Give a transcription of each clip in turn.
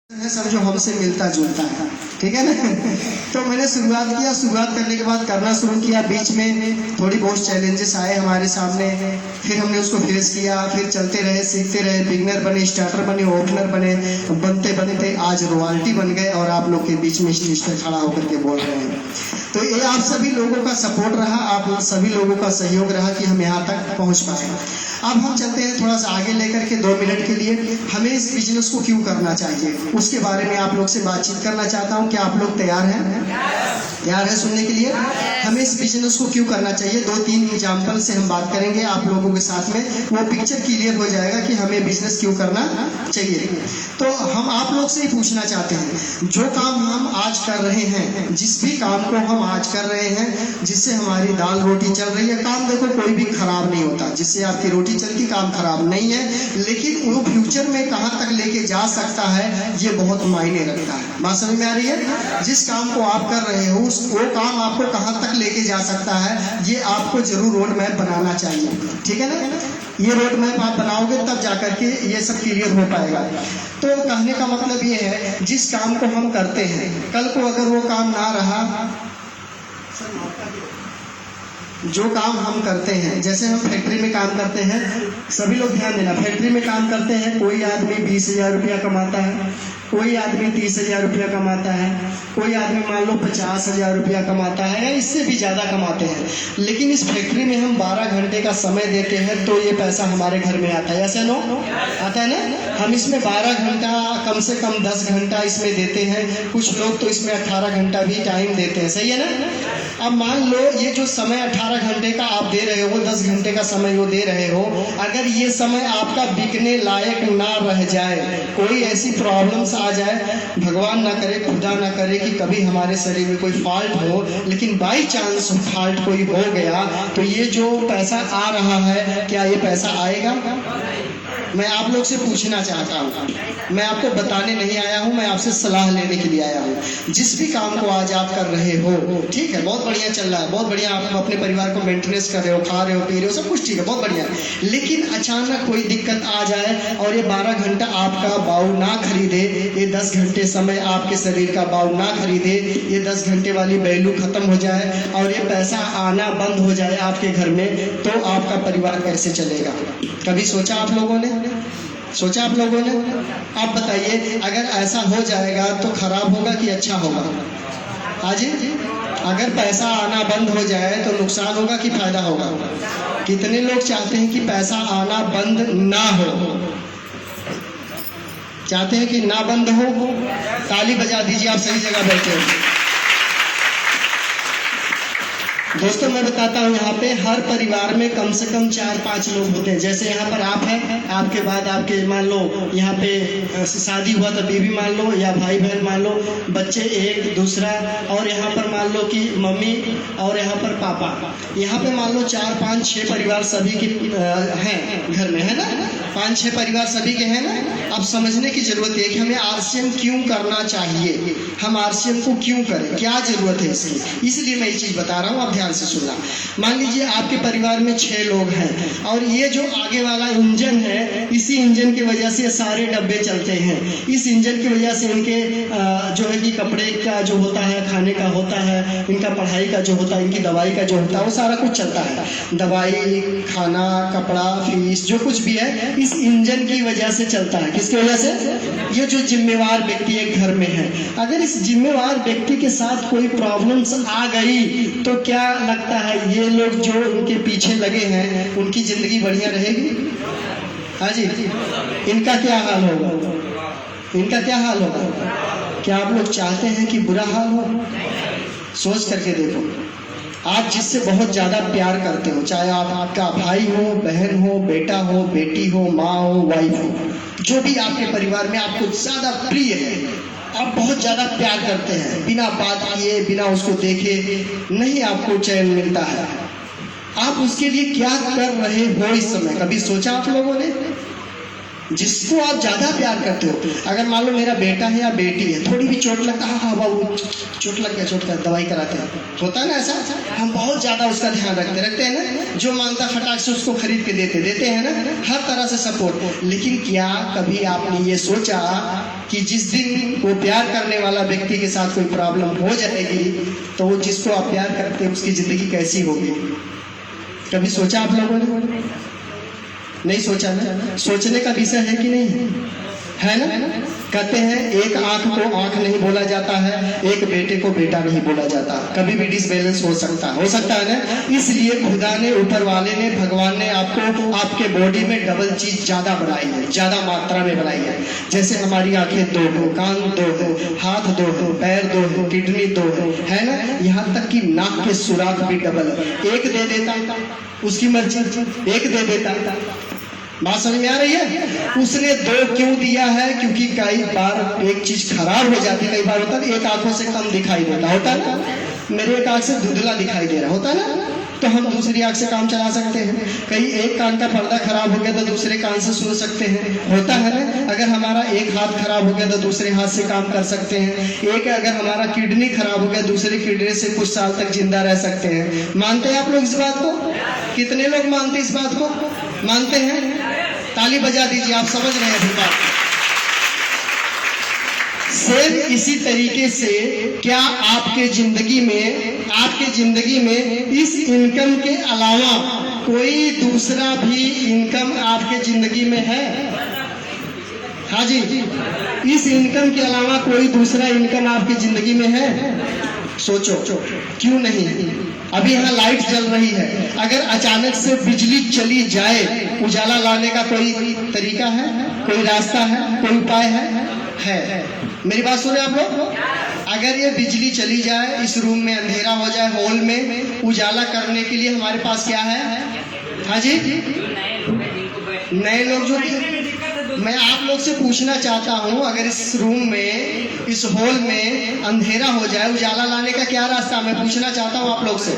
है सब जो हमसे मिलता जुलता है, ठीक है ना। तो मैंने शुरुआत करने के बाद करना शुरू किया। बीच में थोड़ी बहुत चैलेंजेस आए हमारे सामने, फिर हमने उसको फेस किया, फिर चलते रहे, सीखते रहे, बिगनर बने, स्टार्टर बने, ओपनर बने, बनते बनते आज रॉयल्टी बन गए और आप लोग के बीच में स्टेज पर खड़ा होकर के बोल रहे हैं। तो ये आप सभी लोगों का सपोर्ट रहा, आप सभी लोगों का सहयोग रहा कि हम यहाँ तक पहुँच पाए। अब हम चलते हैं थोड़ा सा आगे लेकर के 2 मिनट के लिए। हमें इस बिजनेस को क्यों करना चाहिए उसके बारे में आप लोग से बातचीत करना चाहता हूँ। क्या आप लोग तैयार हैं? तैयार है सुनने के लिए? हमें इस बिजनेस को क्यों करना चाहिए 2-3 एग्जाम्पल से हम बात करेंगे आप लोगों के साथ में, वो पिक्चर क्लियर हो जाएगा कि हमें बिजनेस क्यों करना चाहिए। तो हम आप लोग से ही पूछना चाहते हैं, जो काम हम आज कर रहे हैं, जिस भी काम को हम आज कर रहे हैं, जिससे हमारी दाल रोटी चल रही है, काम देखो कोई भी खराब नहीं होता, जिससे आपकी रोटी चलती काम खराब नहीं है, लेकिन वो फ्यूचर में कहाँ तक लेके जा सकता है ये बहुत मायने रखता है। बात समझ में आ रही है? जिस काम को आप कर रहे हो वो काम आपको कहाँ तक लेके जा सकता है ये आपको जरूर रोड मैप बनाना चाहिए, ठीक है ना। ये रोड मैप आप बनाओगे तब जाकर के ये सब क्लियर हो पाएगा। तो कहने का मतलब ये है, जिस काम को हम करते हैं, कल को अगर वो काम ना रहा, जो काम हम करते हैं, जैसे हम फैक्ट्री में काम करते हैं, सभी लोग ध्यान देना, फैक्ट्री में काम करते हैं, कोई आदमी 20,000 रुपया कमाता है, कोई आदमी 30,000 रुपया कमाता है, कोई आदमी मान लो 50,000 रुपया कमाता है या इससे भी ज़्यादा कमाते हैं। लेकिन इस फैक्ट्री में हम 12 घंटे का समय देते हैं तो ये पैसा हमारे घर में आता है, ऐसे नो आता है ना। हम इसमें 12 घंटा, कम से कम 10 घंटा इसमें देते हैं, कुछ लोग तो इसमें 18 घंटा भी टाइम देते हैं, सही है ना। अब मान लो ये जो समय 18 घंटे का आप दे रहे हो, 10 घंटे का समय वो दे रहे हो, अगर ये समय आपका बिकने लायक ना रह जाए, कोई ऐसी प्रॉब्लम्स आ जाए, भगवान ना करे, खुदा ना करे कि कभी हमारे शरीर में कोई फॉल्ट हो, लेकिन बाई चांस फॉल्ट कोई हो गया, तो ये जो पैसा आ रहा है क्या ये पैसा आएगा? मैं आप लोग से पूछना चाहता हूँ, मैं आपको बताने नहीं आया हूँ, मैं आपसे सलाह लेने के लिए आया हूँ। जिस भी काम को आज आप कर रहे हो, ठीक है, बहुत बढ़िया चल रहा है, बहुत बढ़िया, आप अपने परिवार को मेंटेनेंस कर रहे हो, खा रहे हो, पी रहे हो, सब कुछ ठीक है, बहुत बढ़िया है। लेकिन अचानक कोई दिक्कत आ जाए और ये 12 घंटा आपका बाऊ ना खरीदे, ये 10 घंटे समय आपके शरीर का बाऊ ना खरीदे, ये 10 घंटे वाली वैल्यू खत्म हो जाए और ये पैसा आना बंद हो जाए आपके घर में, तो आपका परिवार कैसे चलेगा? कभी सोचा आप लोगों ने? सोचा आप लोगों ने? आप बताइए, अगर ऐसा हो जाएगा तो खराब होगा कि अच्छा होगा? हाजी, अगर पैसा आना बंद हो जाए तो नुकसान होगा कि फायदा होगा? कितने लोग चाहते हैं कि पैसा आना बंद ना हो? चाहते हैं कि ना बंद हो? ताली बजा दीजिए, आप सही जगह बैठे हो। दोस्तों मैं बताता हूँ, यहाँ पे हर परिवार में कम से कम 4-5 लोग होते हैं। जैसे यहाँ पर आप हैं, आपके बाद आपके मान लो यहाँ पे शादी हुआ तो बीवी मान लो, या भाई बहन मान लो, बच्चे एक दूसरा, और यहाँ पर मान लो कि मम्मी, और यहाँ पर पापा, यहाँ पे मान लो 4-5-6 परिवार सभी के हैं घर में, है ना। 5-6 परिवार सभी के हैं ना। अब समझने की जरूरत है कि हमें आरसीएम क्यों करना चाहिए, हम आरसीएम को क्यों करें, क्या जरूरत है इसकी, इसलिए मैं ये चीज बता रहा हूँ, आप ध्यान से सुनना। मान लीजिए आपके परिवार में 6 लोग हैं और ये जो आगे वाला इंजन है, इसी इंजन की वजह से सारे डब्बे चलते हैं, इस इंजन की वजह से इनके जो है कि कपड़े का जो होता है, खाने का होता है, इनका पढ़ाई का जो होता है, इनकी दवाई का जो होता है, वो सारा कुछ चलता है। दवाई, खाना, कपड़ा, फीस, जो कुछ भी है इस इंजन की वजह से चलता है। किसकी वजह से? ये जो जिम्मेवार व्यक्ति एक घर में है, अगर इस जिम्मेवार व्यक्ति के साथ कोई प्रॉब्लम्स आ गई तो क्या लगता है ये लोग जो उनके पीछे लगे हैं उनकी जिंदगी बढ़िया रहेगी? हाँ जी, इनका क्या हाल होगा? इनका क्या हाल होगा? क्या आप लोग चाहते हैं कि बुरा हाल हो? सोच करके देखो, आप जिससे बहुत ज्यादा प्यार करते हो, चाहे आप आपका भाई हो, बहन हो, बेटा हो, बेटी हो, माँ हो, वाइफ हो, जो भी आपके परिवार में आपको ज्यादा प्रिय है, आप बहुत ज्यादा प्यार करते हैं, बिना बात किए, बिना उसको देखे नहीं आपको चैन मिलता है, आप उसके लिए क्या कर रहे हो इस समय? कभी सोचा आप लोगों ने? जिसको आप ज्यादा प्यार करते हो, अगर मान लो मेरा बेटा है या बेटी है, थोड़ी भी चोट लगता है, हाँ बाबू चोट लग गया, दवाई कराते हैं, होता है ना ऐसा, हम बहुत ज्यादा उसका ध्यान रखते हैं ना, जो मांगता फटाक से उसको खरीद के देते हैं ना, हर तरह से सपोर्ट। लेकिन क्या कभी आपने ये सोचा कि जिस दिन वो प्यार करने वाला व्यक्ति के साथ कोई प्रॉब्लम हो जाएगी तो वो जिसको आप प्यार करते हैं उसकी जिंदगी कैसी होगी? कभी सोचा आप लोगों ने? नहीं सोचा ना? सोचने का विषय है कि नहीं है ना? कहते हैं एक आंख को आंख नहीं बोला जाता है, एक बेटे को बेटा नहीं बोला जाता, कभी भी डिसबैलेंस हो सकता है ना। इसलिए खुदा ने, ऊपर वाले ने, भगवान ने आपको आपके बॉडी में डबल चीज ज्यादा बनाई है, ज्यादा मात्रा में बनाई है। जैसे हमारी आंखें 2 है, कान 2 है, हाथ 2 है, पैर 2 है, किडनी 2 है ना, यहाँ तक कि नाक के सुराख भी डबल है। एक दे देता उसकी मर्जी, एक दे देता, बात समझ में आ रही है? उसने 2 क्यों दिया है? क्योंकि कई बार एक चीज खराब हो जाती है, कई बार होता है एक आंखों से कम दिखाई देता, होता है ना, मेरे एक आंख से धुंधला दिखाई दे रहा होता है ना, तो हम दूसरी आंख से काम चला सकते हैं। कहीं एक कान का पर्दा खराब हो गया तो दूसरे कान से सुन सकते हैं, होता है ना। अगर हमारा एक हाथ खराब हो गया तो दूसरे हाथ से काम कर सकते हैं। एक अगर हमारा किडनी खराब हो गया दूसरी किडनी से कुछ साल तक जिंदा रह सकते हैं। मानते हैं आप लोग इस बात को? कितने लोग मानते हैं इस बात को? मानते हैं? ताली बजा दीजिए, आप समझ रहे हैं बात। सेम इसी तरीके से क्या आपके जिंदगी में इस इनकम के अलावा कोई दूसरा भी इनकम आपके जिंदगी में है? हाँ जी, इस इनकम के अलावा कोई दूसरा इनकम आपकी जिंदगी में है? सोचो, क्यों नहीं? अभी यहाँ लाइट जल रही है, अगर अचानक से बिजली चली जाए, उजाला लाने का कोई तरीका है, कोई रास्ता है, कोई उपाय है? मेरी बात सुने आप लोग? अगर ये बिजली चली जाए, इस रूम में अंधेरा हो जाए, हॉल में उजाला करने के लिए हमारे पास क्या है? हाँ जी, नए लोग जो, मैं आप लोग से पूछना चाहता हूँ, अगर इस रूम में, इस हॉल में अंधेरा हो जाए, उजाला लाने का क्या रास्ता? मैं पूछना चाहता हूँ आप लोग से।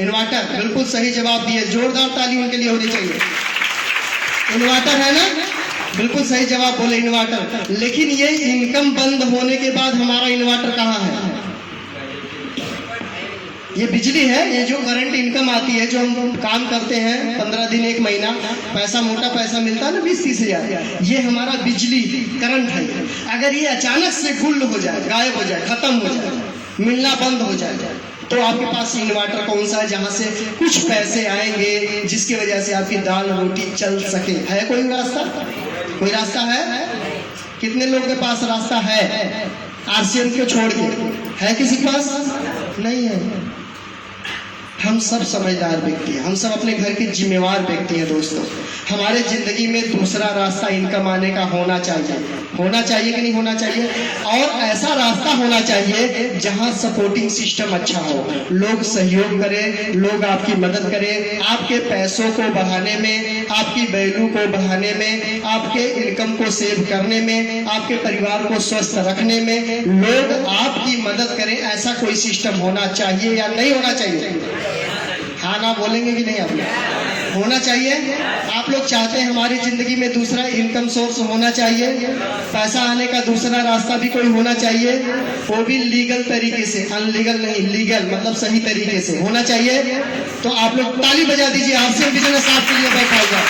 इन्वर्टर, बिल्कुल सही जवाब दिए, जोरदार ताली उनके लिए होनी चाहिए। इन्वर्टर है ना, बिल्कुल सही जवाब बोले, इन्वर्टर। लेकिन ये इनकम बंद होने के बाद हमारा इन्वर्टर कहाँ है? ये बिजली है, ये जो करंट इनकम आती है, जो हम काम करते हैं 15 दिन 1 महीना, पैसा, मोटा पैसा मिलता है ना 20-30 हजार, ये हमारा बिजली करंट है। अगर ये अचानक से गुल हो जाए, गायब हो जाए, खत्म हो जाए, मिलना बंद हो जाए, तो आपके पास इन्वर्टर कौन सा है जहां से कुछ पैसे आएंगे, जिसकी वजह से आपकी दाल रोटी चल सके? है कोई रास्ता? कोई रास्ता है? कितने लोगों के पास रास्ता है? आरसीएम को छोड़ के है किसी के पास? नहीं है। हम सब समझदार व्यक्ति हैं, हम सब अपने घर के जिम्मेवार व्यक्ति हैं। दोस्तों, हमारे जिंदगी में दूसरा रास्ता इनकम आने का होना चाहिए कि नहीं होना चाहिए? और ऐसा रास्ता होना चाहिए जहां सपोर्टिंग सिस्टम अच्छा हो, लोग सहयोग करें, लोग आपकी मदद करें, आपके पैसों को बढ़ाने में, आपकी वैल्यू को बढ़ाने में, आपके इनकम को सेव करने में, आपके परिवार को स्वस्थ रखने में लोग आपकी मदद करें। ऐसा कोई सिस्टम होना चाहिए या नहीं होना चाहिए? हाँ ना बोलेंगे कि नहीं? आप होना चाहिए। आप लोग चाहते हैं हमारी जिंदगी में दूसरा इनकम सोर्स होना चाहिए, पैसा आने का दूसरा रास्ता भी कोई होना चाहिए, वो भी लीगल तरीके से, अनलीगल नहीं, लीगल मतलब सही तरीके से होना चाहिए। तो आप लोग ताली बजा दीजिए, आरसीएम बिजनेस आपके लिए बैठा होगा।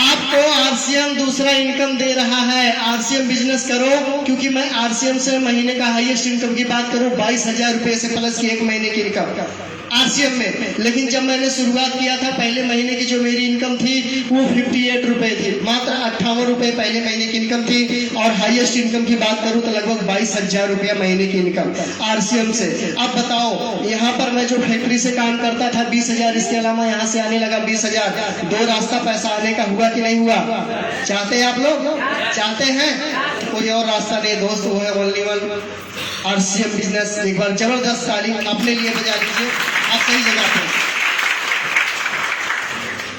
आपको आरसीएम दूसरा इनकम दे रहा है, आरसीएम बिजनेस करो। क्योंकि मैं आरसीएम से महीने का हाईएस्ट इनकम की बात करूं, 22,000 रुपए से प्लस की 1 महीने की इनकम आरसीएम में। लेकिन जब मैंने शुरुआत किया था, पहले महीने की जो मेरी इनकम थी वो 58 रुपए थी, मात्र 58 रुपए पहले महीने की इनकम थी। और हाईएस्ट इनकम की बात करूं तो लगभग 22,000 रुपया महीने की इनकम आरसीएम से। अब बताओ, यहाँ पर मैं जो फैक्ट्री से काम करता था 20,000, इसके अलावा यहाँ से आने लगा 20,000। 2 रास्ता पैसा आने का हुआ कि नहीं हुआ? चाहते हैं आप लोग? चाहते हैं? कोई और रास्ता नहीं दोस्त, वो है ओनली वन आरसीएम बिजनेस। एक बार जबरदस्त ताली अपने लिए बजा दीजिए, आप सही जगह पे।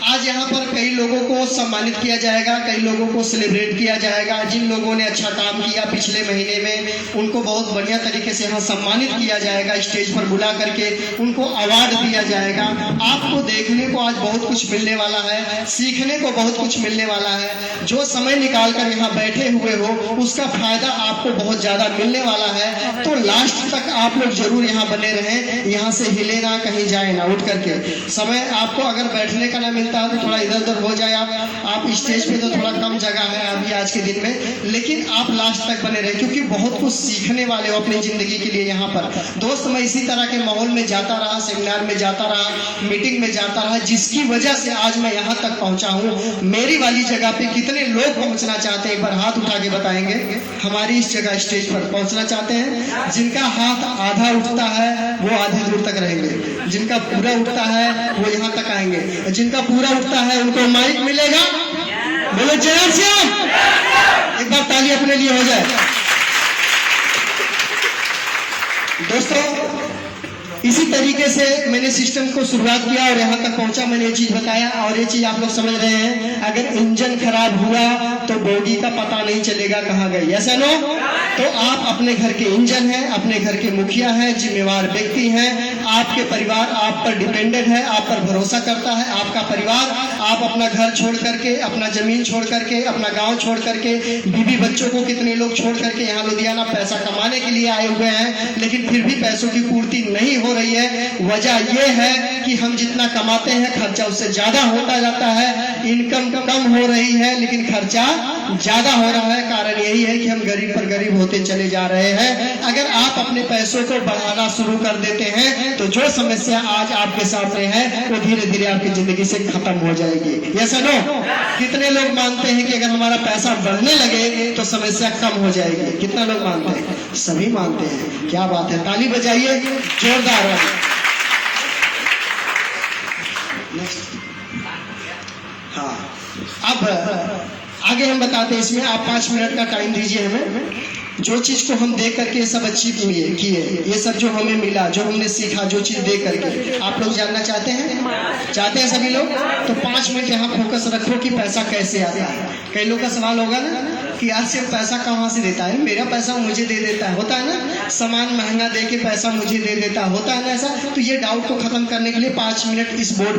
आज यहाँ पर कई लोगों को सम्मानित किया जाएगा, कई लोगों को सेलिब्रेट किया जाएगा। जिन लोगों ने अच्छा काम किया पिछले महीने में उनको बहुत बढ़िया तरीके से यहाँ सम्मानित किया जाएगा, स्टेज पर बुला करके उनको अवार्ड दिया जाएगा। आपको देखने को आज बहुत कुछ मिलने वाला है, सीखने को बहुत कुछ मिलने वाला है। जो समय निकाल कर यहाँ बैठे हुए हो उसका फायदा आपको बहुत ज्यादा मिलने वाला है। तो लास्ट तक आप लोग जरूर यहाँ बने रहें, यहाँ से हिले ना, कहीं जाए ना। उठ करके समय आपको अगर बैठने का ना मिलता है तो थोड़ा इधर उधर हो जाए। आप स्टेज पे तो थोड़ा कम जगह है अभी आज के दिन में, लेकिन आप लास्ट तक बने रहे क्योंकि बहुत कुछ सीखने वाले हो अपनी जिंदगी के लिए। यहाँ पर दोस्त मैं इसी तरह के माहौल में जाता रहा, सेमिनार में जाता रहा, मीटिंग में जाता रहा, जिसकी वजह से आज मैं यहाँ तक पहुंचा हूँ। मेरी वाली जगह पे कितने लोग पहुंचना चाहते हैं, एक बार हाथ उठा के बताएंगे। हमारी इस जगह स्टेज पर पहुंचना चाहते हैं। जिनका हाथ आधा उठता है वो आधे दूर तक रहेंगे, जिनका पूरा उठता है वो यहाँ तक आएंगे, जिनका पूरा उठता है उनको माइक मिलेगा। बोलो जय श्याम, एक बार ताली अपने लिए हो जाए। दोस्तों इसी तरीके से मैंने सिस्टम को शुरुआत किया और यहाँ तक पहुंचा। मैंने ये चीज बताया और ये चीज आप लोग समझ रहे हैं। अगर इंजन खराब हुआ तो बॉडी का पता नहीं चलेगा कहाँ गई, ऐसा नो। तो आप अपने घर के इंजन हैं, अपने घर के मुखिया हैं, जिम्मेवार व्यक्ति हैं। आपके परिवार आप पर डिपेंडेंट है, आप पर भरोसा करता है आपका परिवार। आप अपना घर छोड़ करके, अपना जमीन छोड़ करके, अपना गांव छोड़ करके, बीवी बच्चों को कितने लोग छोड़ करके यहाँ लुधियाना पैसा कमाने के लिए आए हुए हैं, लेकिन फिर भी पैसों की पूर्ति नहीं हो रही है। वजह यह है कि हम जितना कमाते हैं खर्चा उससे ज्यादा होता जाता है। इनकम कम हो रही है लेकिन खर्चा ज्यादा हो रहा है। कारण यही है कि हम गरीब पर गरीब होते चले जा रहे हैं। अगर आप अपने पैसों को बढ़ाना शुरू कर देते हैं तो जो समस्या आज आपके सामने है वो धीरे धीरे आपकी जिंदगी से खत्म हो जाएगी। Yes no? कितने लोग मानते हैं कि अगर हमारा पैसा बढ़ने लगे तो समस्या कम हो जाएगी? कितना लोग मानते हैं? सभी मानते हैं। क्या बात है, ताली बजाइए जोरदार। हाँ, अब आगे हम बताते हैं। इसमें आप 5 मिनट का टाइम दीजिए हमें। जो चीज को हम देख करके ये सब अचीव किए, ये सब जो हमें मिला, जो हमने सीखा, जो चीज देख करके आप लोग जानना चाहते हैं सभी लोग? तो 5 मिनट यहाँ फोकस रखो कि पैसा कैसे आता है। कई लोग का सवाल होगा ना कि यार सिर्फ पैसा कहाँ से देता है, मेरा पैसा मुझे दे देता है, होता है ना, सामान महंगा दे के पैसा मुझे दे देता होता है ना ऐसा। तो ये डाउट को खत्म करने के लिए 5 मिनट इस बोर्ड